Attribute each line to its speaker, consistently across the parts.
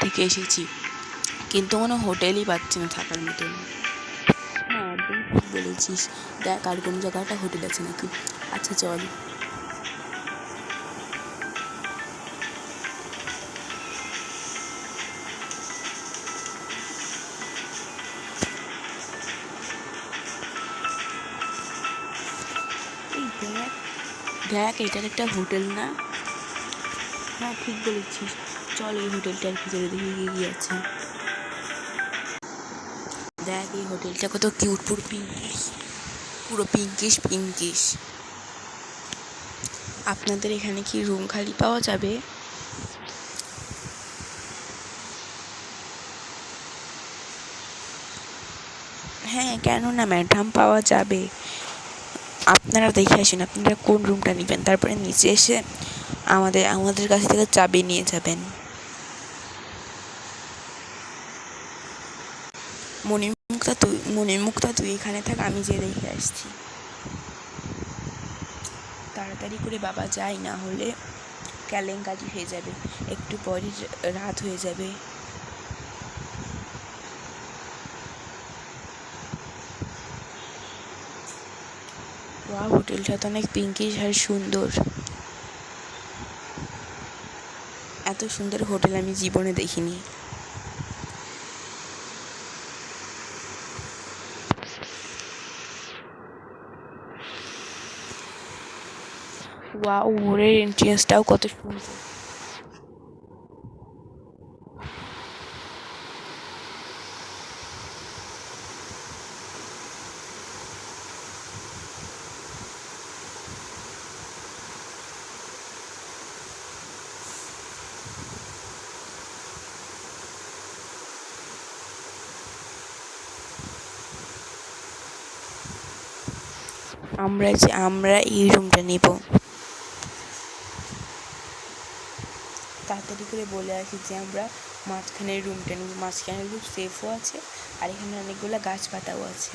Speaker 1: থেকে এসেছি, কিন্তু কোনো হোটেলই পাচ্ছি না থাকার মতন। হ্যাঁ, একদম ঠিক বলেছিস। দেখ আর কোনো জায়গাটা হোটেল আছে নাকি। আচ্ছা চল। এই দেখ দেখ এটার একটা হোটেল না? হ্যাঁ ঠিক বলেছিস, চল এই হোটেলটার ভিতরে দেখি কি আছে। দেখ এই হোটেলটা কত কিউট, পুরো পিঙ্কিশ পিঙ্কিশ। আপনাদের এখানে কি রুম খালি পাওয়া যাবে? হ্যাঁ কেন না ম্যাডাম, পাওয়া যাবে। আপনারা দেখে আসুন আপনারা কোন রুমটা নেবেন, তারপরে নিচে এসে আমাদের কাছ থেকে চাবি নিয়ে যাবেন। মণিমুক্তা তুই এখানে থাক, আমি যেয়ে দেখে আসছি। তাড়াতাড়ি করে বাবা যাই, না হলে কেলেঙ্কারি হয়ে যাবে, একটু পরই রাত হয়ে যাবে। ওয়াও, হোটেলটা তো অনেক পিঙ্কিশ আর সুন্দর। এত সুন্দর হোটেল আমি জীবনে দেখিনি। ওয়াও, ওরের এন্ট্রান্সটাও কত সুন্দর। আমরা এই রুমটা নিব। তাড়াতাড়ি করে বলে আসি যে আমরা মাঝখানের রুমটা নিব, মাঝখানের রুম সেফও আছে আর এখানে অনেকগুলো গাছপাতাও আছে।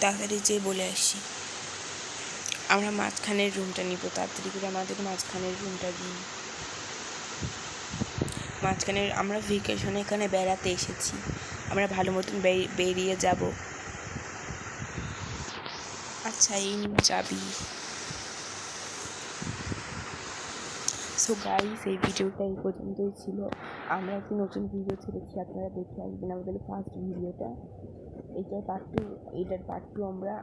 Speaker 1: তাড়াতাড়ি যেয়ে বলে আসি আমরা মাঝখানের রুমটা নিব, তাড়াতাড়ি করে আমাদের মাঝখানের রুমটা দিন। আমরা ভেকেশনে এখানে বেড়াতে এসেছি, আমরা ভালো মতন বেরিয়ে যাব। আচ্ছা এই যাবি। সো গাইস, এই ভিডিওটা এই পর্যন্তই ছিল। আমরা একটি নতুন ভিডিও ছেড়েছি, আপনারা দেখে আসবেন আমাদের ফার্স্ট ভিডিওটা। এটার পার্ট টু আমরা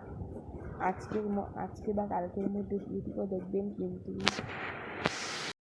Speaker 1: আজকে বা কালকের মধ্যে দিয়ে দেখবেন কিন্তু।